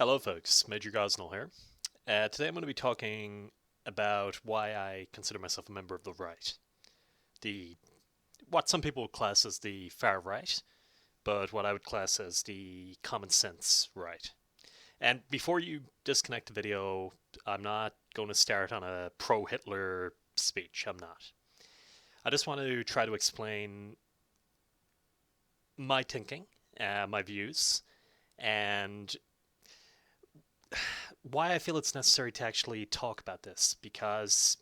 Hello, folks. Major Gosnell here. Today I'm going to be talking about why I consider myself a member of the right. The what some people would class as the far right, but what I would class as the common sense right. And before you disconnect the video, I'm not going to start on a pro-Hitler speech. I'm not. I just want to try to explain my thinking, my views, and why I feel it's necessary to actually talk about this, because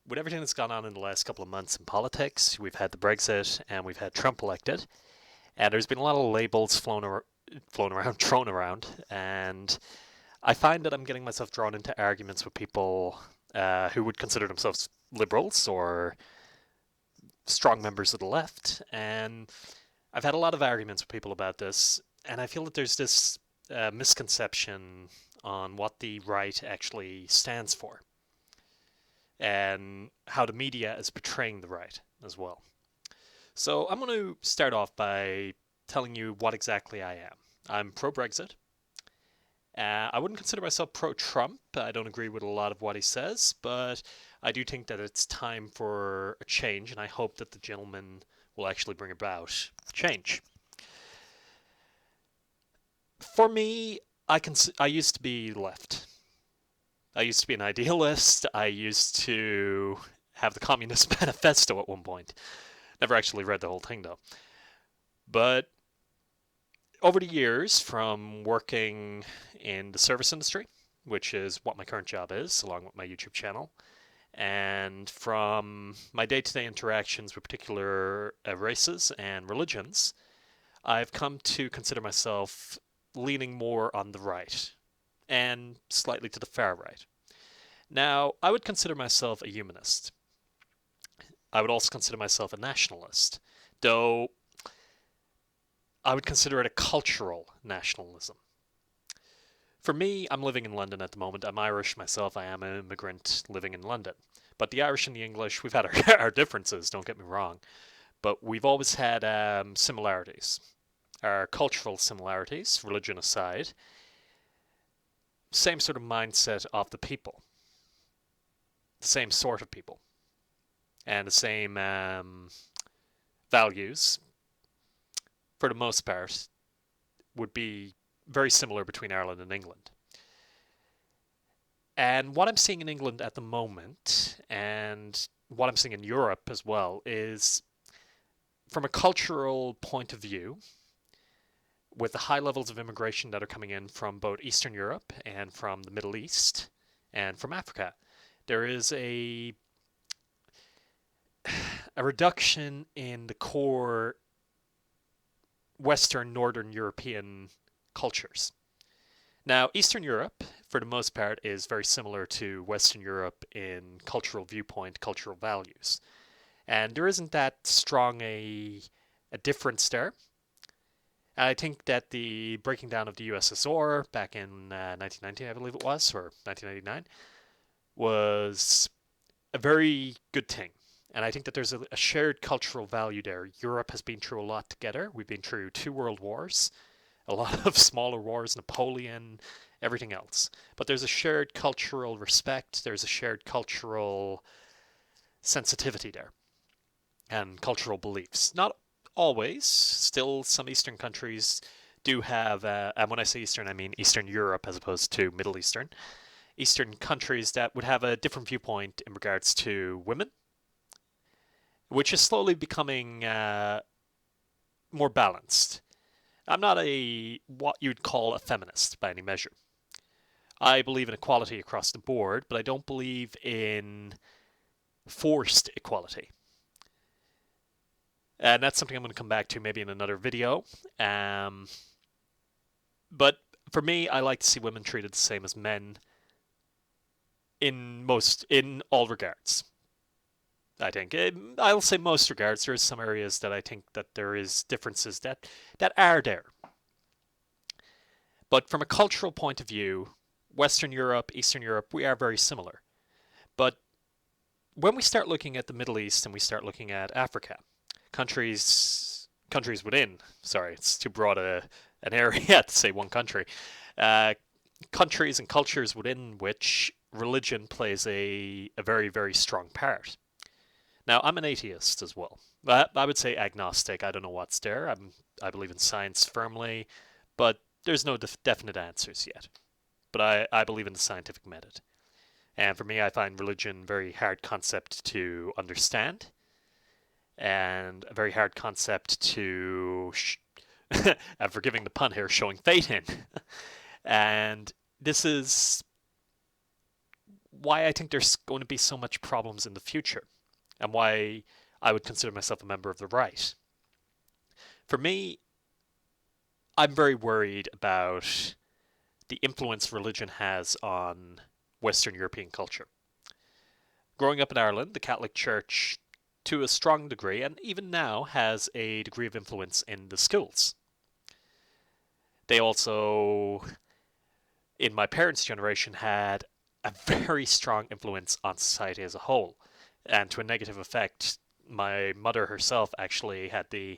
with everything that's gone on in the last couple of months in politics, we've had the Brexit and we've had Trump elected, and there's been a lot of labels thrown around, and I find that I'm getting myself drawn into arguments with people who would consider themselves liberals or strong members of the left, and I've had a lot of arguments with people about this, and I feel that there's this misconception on what the right actually stands for and how the media is portraying the right as well. So I'm going to start off by telling you what exactly I am. I'm pro-Brexit. I wouldn't consider myself pro-Trump. I don't agree with a lot of what he says, but I do think that it's time for a change, and I hope that the gentleman will actually bring about change. For me, I used to be left. I used to be an idealist. I used to have the Communist Manifesto at one point. Never actually read the whole thing, though. But over the years, from working in the service industry, which is what my current job is, along with my YouTube channel, and from my day-to-day interactions with particular races and religions, I've come to consider myself leaning more on the right and slightly to the far right. Now, I would consider myself a humanist. I would also consider myself a nationalist, though I would consider it a cultural nationalism. For me, I'm living in London at the moment. I'm Irish myself. I am an immigrant living in London. But the Irish and the English, we've had our differences, don't get me wrong, but we've always had similarities. Our cultural similarities, religion aside, same sort of mindset of the people, the same sort of people, and the same values, for the most part, would be very similar between Ireland and England. And what I'm seeing in England at the moment, and what I'm seeing in Europe as well, is from a cultural point of view, with the high levels of immigration that are coming in from both Eastern Europe and from the Middle East and from Africa, there is a reduction in the core Western, Northern European cultures. Now, Eastern Europe, for the most part, is very similar to Western Europe in cultural viewpoint, cultural values. And there isn't that strong a difference there. I think that the breaking down of the USSR back in 1990, I believe it was, or 1999, was a very good thing. And I think that there's a shared cultural value there. Europe has been through a lot together. We've been through 2 world wars, a lot of smaller wars, Napoleon, everything else. But there's a shared cultural respect. There's a shared cultural sensitivity there and cultural beliefs. Not always. Still, some Eastern countries do have, and when I say Eastern, I mean Eastern Europe as opposed to Middle Eastern. Eastern countries that would have a different viewpoint in regards to women, which is slowly becoming more balanced. I'm not what you'd call a feminist by any measure. I believe in equality across the board, but I don't believe in forced equality. And that's something I'm going to come back to maybe in another video. But for me, I like to see women treated the same as men in all regards. I think I'll say most regards. There is some areas that I think that there is differences that are there. But from a cultural point of view, Western Europe, Eastern Europe, we are very similar. But when we start looking at the Middle East and we start looking at Africa, countries within, sorry, it's too broad an area to say one country, countries and cultures within which religion plays a very, very strong part. Now, I'm an atheist as well. I would say agnostic. I don't know what's there. I believe in science firmly, but there's no definite answers yet. But I believe in the scientific method. And for me, I find religion a very hard concept to understand and a very hard concept to, I'm forgiving the pun here, showing faith in. And this is why I think there's going to be so much problems in the future and why I would consider myself a member of the right. For me, I'm very worried about the influence religion has on Western European culture. Growing up in Ireland, the Catholic Church, to a strong degree, and even now, has a degree of influence in the schools. They also, in my parents' generation, had a very strong influence on society as a whole, and to a negative effect. My mother herself actually had the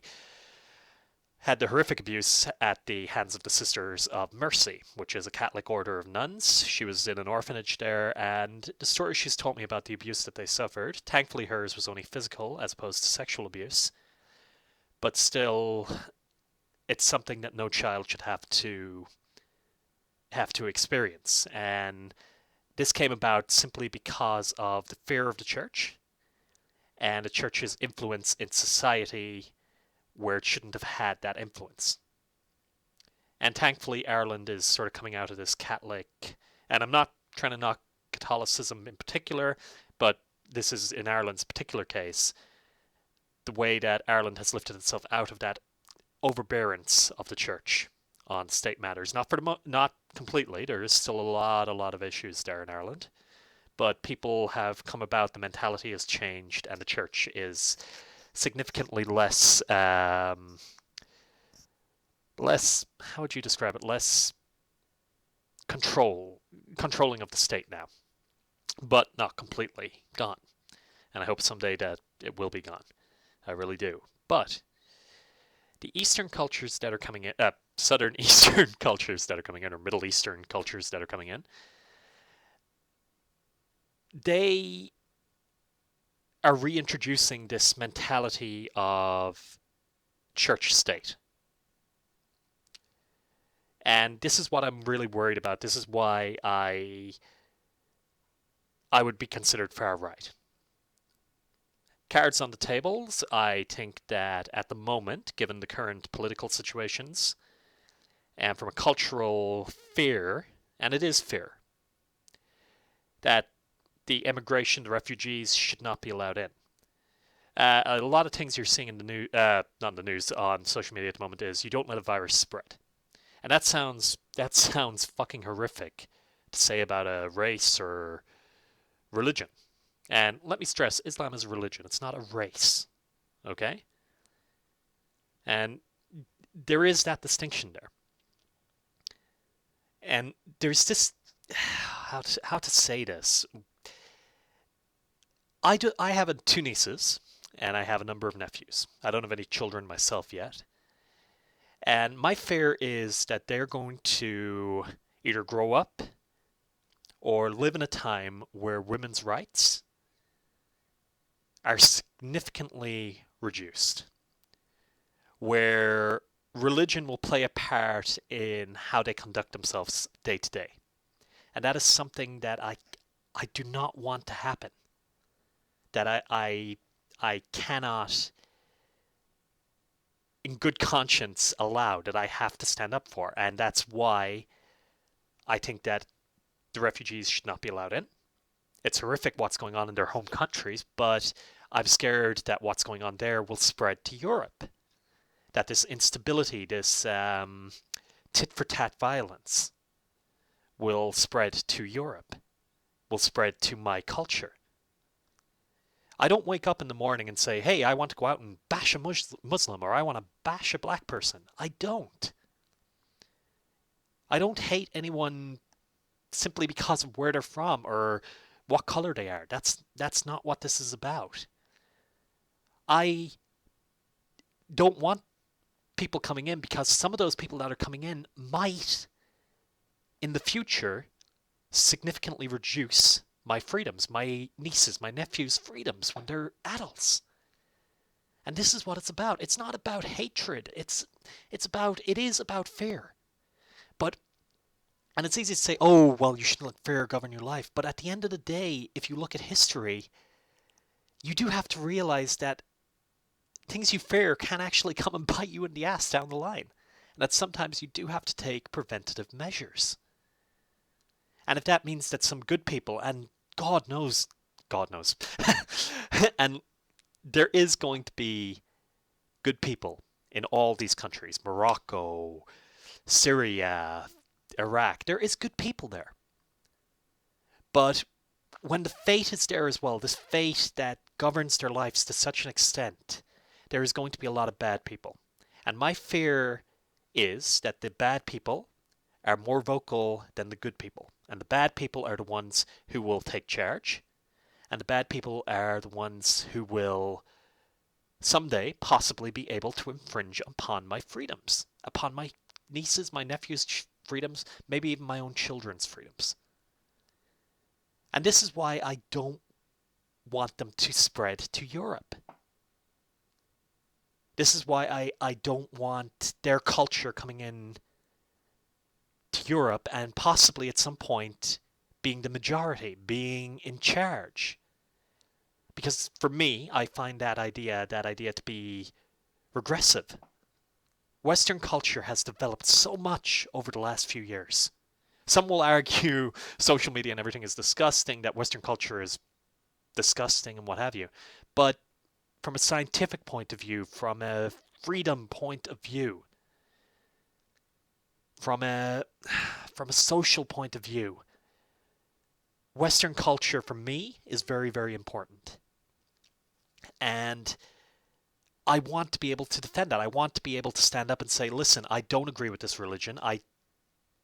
horrific abuse at the hands of the Sisters of Mercy, which is a Catholic order of nuns. She was in an orphanage there, and the story she's told me about the abuse that they suffered, thankfully hers was only physical as opposed to sexual abuse, but still, it's something that no child should have to experience. And this came about simply because of the fear of the church and the church's influence in society where it shouldn't have had that influence. And thankfully, Ireland is sort of coming out of this Catholic, and I'm not trying to knock Catholicism in particular, but this is in Ireland's particular case, the way that Ireland has lifted itself out of that overbearance of the church on state matters. Not completely. There is still a lot of issues there in Ireland, but people have come about. The mentality has changed, and the church is significantly less how would you describe it? Less controlling of the state now, but not completely gone. And I hope someday that it will be gone. I really do. But the Eastern cultures that are coming in, Southern Eastern cultures that are coming in, or Middle Eastern cultures that are coming in, they are reintroducing this mentality of church state. And this is what I'm really worried about. This is why I would be considered far right. Cards on the tables, I think that at the moment, given the current political situations, and from a cultural fear, and it is fear, that the immigration, the refugees should not be allowed in. A lot of things you're seeing in the news, not in the news, on social media at the moment is you don't let a virus spread. And that sounds fucking horrific to say about a race or religion. And let me stress, Islam is a religion. It's not a race. Okay? And there is that distinction there. And there's this, how to say this. I have two nieces, and I have a number of nephews. I don't have any children myself yet. And my fear is that they're going to either grow up or live in a time where women's rights are significantly reduced, where religion will play a part in how they conduct themselves day to day. And that is something that I do not want to happen. That I cannot, in good conscience, allow, that I have to stand up for. And that's why I think that the refugees should not be allowed in. It's horrific what's going on in their home countries, but I'm scared that what's going on there will spread to Europe. That this instability, this tit-for-tat violence will spread to Europe, will spread to my culture. I don't wake up in the morning and say, hey, I want to go out and bash a Muslim, or I want to bash a black person. I don't. I don't hate anyone simply because of where they're from or what color they are. That's not what this is about. I don't want people coming in because some of those people that are coming in might in the future, significantly reduce my freedoms, my nieces, my nephews' freedoms when they're adults. And this is what it's about. It's not about hatred. It is about fear. But and it's easy to say, oh, well, you shouldn't let fear govern your life. But at the end of the day, if you look at history, you do have to realize that things you fear can actually come and bite you in the ass down the line. And that sometimes you do have to take preventative measures. And if that means that some good people, and God knows, and there is going to be good people in all these countries, Morocco, Syria, Iraq, there is good people there. But when the fate is there as well, this fate that governs their lives to such an extent, there is going to be a lot of bad people. And my fear is that the bad people are more vocal than the good people. And the bad people are the ones who will take charge. And the bad people are the ones who will someday possibly be able to infringe upon my freedoms, upon my nieces, my nephews' freedoms, maybe even my own children's freedoms. And this is why I don't want them to spread to Europe. This is why I don't want their culture coming in to Europe and possibly at some point being the majority, being in charge. Because for me, I find that idea to be regressive. Western culture has developed so much over the last few years. Some will argue social media and everything is disgusting, that Western culture is disgusting and what have you. But from a scientific point of view, from a freedom point of view, from a social point of view, Western culture for me is very, very important. And I want to be able to defend that. I want to be able to stand up and say, listen, I don't agree with this religion. I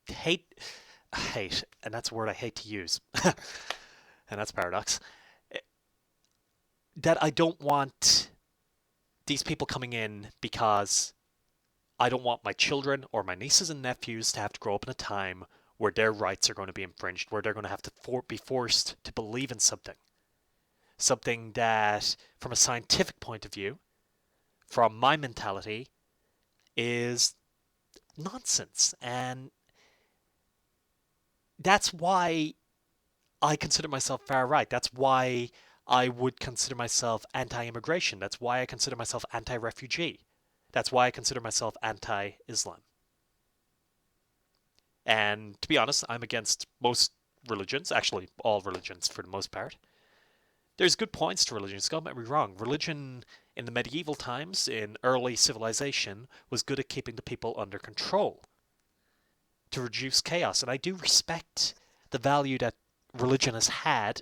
hate, and that's a word I hate to use. And that's a paradox. That I don't want these people coming in because I don't want my children or my nieces and nephews to have to grow up in a time where their rights are going to be infringed, where they're going to have to be forced to believe in something. Something that, from a scientific point of view, from my mentality, is nonsense. And that's why I consider myself far right. That's why I would consider myself anti-immigration. That's why I consider myself anti-refugee. That's why I consider myself anti-Islam. And to be honest, I'm against most religions, actually all religions for the most part. There's good points to religion, don't get me wrong. Religion in the medieval times, in early civilization, was good at keeping the people under control, to reduce chaos. And I do respect the value that religion has had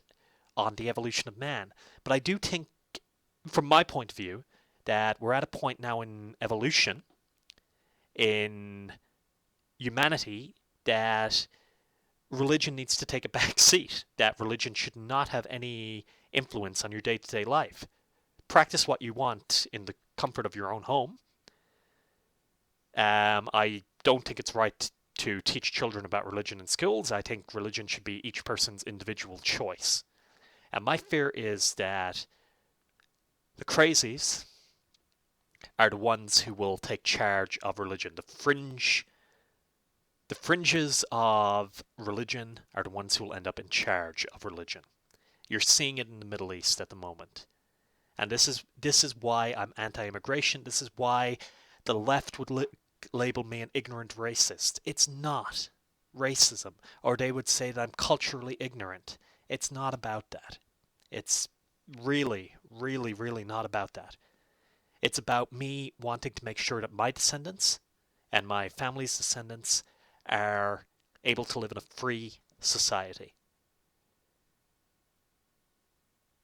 on the evolution of man. But I do think, from my point of view, that we're at a point now in evolution, in humanity, that religion needs to take a back seat, that religion should not have any influence on your day-to-day life. Practice what you want in the comfort of your own home. I don't think it's right to teach children about religion in schools. I think religion should be each person's individual choice. And my fear is that the crazies are the ones who will take charge of religion. The fringes of religion are the ones who will end up in charge of religion. You're seeing it in the Middle East at the moment. And this is why I'm anti-immigration. This is why the left would label me an ignorant racist. It's not racism. Or they would say that I'm culturally ignorant. It's not about that. It's really, really, really not about that. It's about me wanting to make sure that my descendants and my family's descendants are able to live in a free society.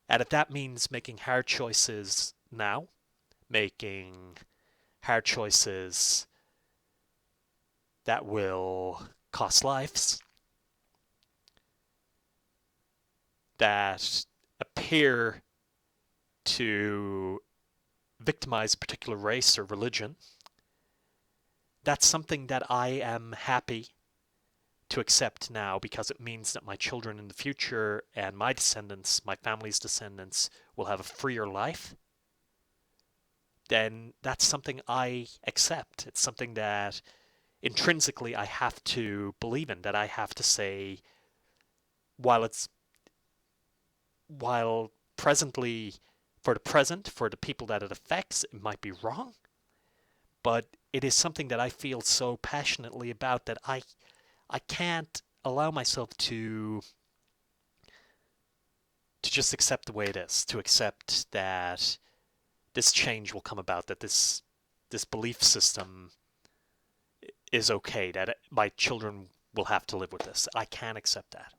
And if that means making hard choices now, making hard choices that will cost lives, that appear to victimize a particular race or religion, that's something that I am happy to accept now because it means that my children in the future and my descendants, my family's descendants, will have a freer life, then that's something I accept. It's something that intrinsically I have to believe in, that I have to say, while presently, for the present, for the people that it affects, it might be wrong, but it is something that I feel so passionately about that I can't allow myself to just accept the way it is, to accept that this change will come about, that this belief system is okay, that my children will have to live with this. I can't accept that.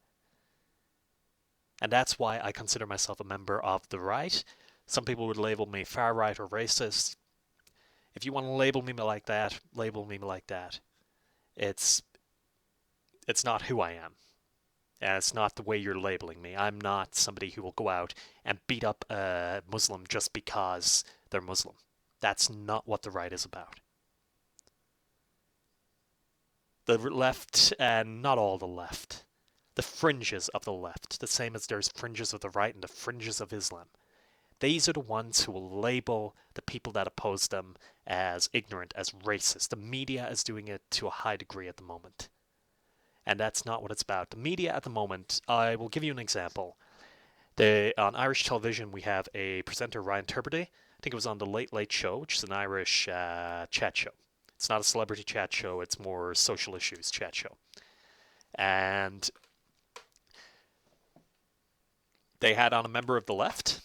And that's why I consider myself a member of the right. Some people would label me far right or racist. If you want to label me like that, label me like that. It's not who I am. And it's not the way you're labeling me. I'm not somebody who will go out and beat up a Muslim just because they're Muslim. That's not what the right is about. The left, and not all the left, the fringes of the left, the same as there's fringes of the right and the fringes of Islam. These are the ones who will label the people that oppose them as ignorant, as racist. The media is doing it to a high degree at the moment. And that's not what it's about. The media at the moment, I will give you an example. On Irish television, we have a presenter, Ryan Tubridy. I think it was on The Late Late Show, which is an Irish chat show. It's not a celebrity chat show, it's more social issues chat show. And they had on a member of the left,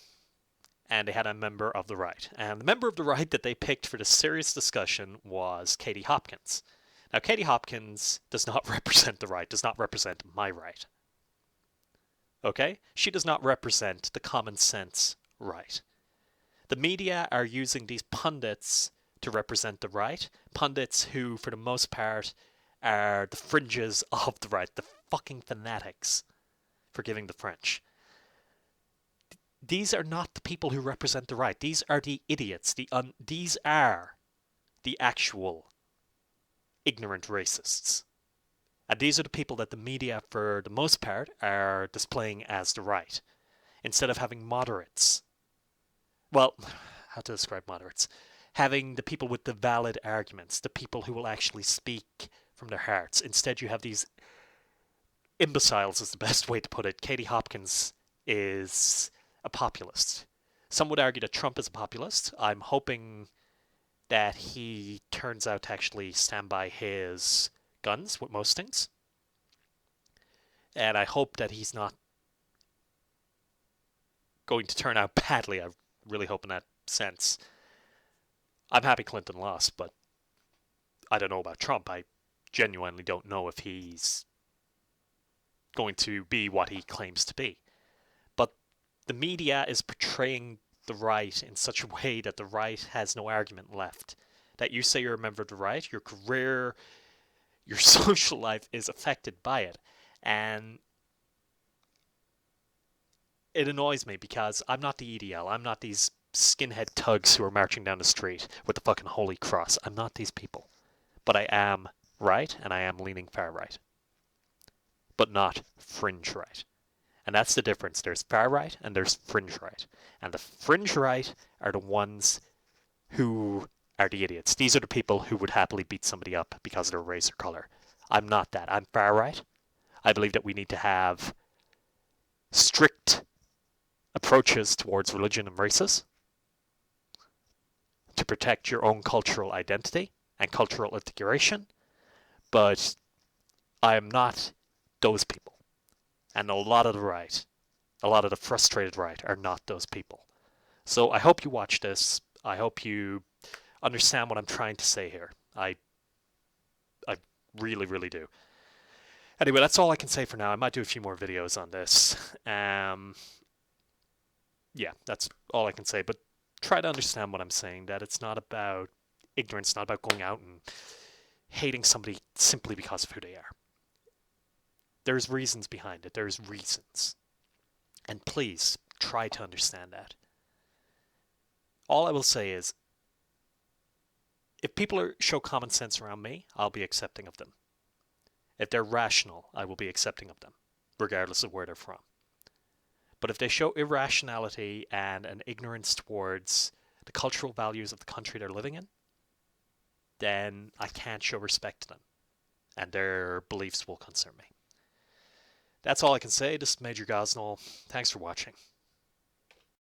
and they had a member of the right. And the member of the right that they picked for the serious discussion was Katie Hopkins. Now, Katie Hopkins does not represent the right, does not represent my right. Okay? She does not represent the common sense right. The media are using these pundits to represent the right. Pundits who, for the most part, are the fringes of the right. The fucking fanatics, forgiving the French. These are not the people who represent the right. These are the idiots. These are the actual ignorant racists. And these are the people that the media, for the most part, are displaying as the right. Instead of having moderates. Well, how to describe moderates? Having the people with the valid arguments, the people who will actually speak from their hearts. Instead, you have these imbeciles, is the best way to put it. Katie Hopkins is a populist. Some would argue that Trump is a populist. I'm hoping that he turns out to actually stand by his guns with most things. And I hope that he's not going to turn out badly. I really hope in that sense. I'm happy Clinton lost, but I don't know about Trump. I genuinely don't know if he's going to be what he claims to be. But the media is portraying the right in such a way that the right has no argument left. That you say you're a member of the right, your career, your social life is affected by it. And it annoys me because I'm not the EDL. I'm not these skinhead thugs who are marching down the street with the fucking Holy Cross. I'm not these people. But I am right, and I am leaning far right. But not fringe right. And that's the difference. There's far right and there's fringe right. And the fringe right are the ones who are the idiots. These are the people who would happily beat somebody up because of their race or color. I'm not that. I'm far right. I believe that we need to have strict approaches towards religion and races to protect your own cultural identity and cultural integration. But I am not those people. And a lot of the right, a lot of the frustrated right are not those people. So I hope you watch this. I hope you understand what I'm trying to say here. I really, really do. Anyway, that's all I can say for now. I might do a few more videos on this. Yeah, that's all I can say. But try to understand what I'm saying, that it's not about ignorance, not about going out and hating somebody simply because of who they are. There's reasons behind it. There's reasons. And please, try to understand that. All I will say is, if people show common sense around me, I'll be accepting of them. If they're rational, I will be accepting of them, regardless of where they're from. But if they show irrationality and an ignorance towards the cultural values of the country they're living in, then I can't show respect to them, and their beliefs will concern me. That's all I can say. This is Major Gosnell. Thanks for watching.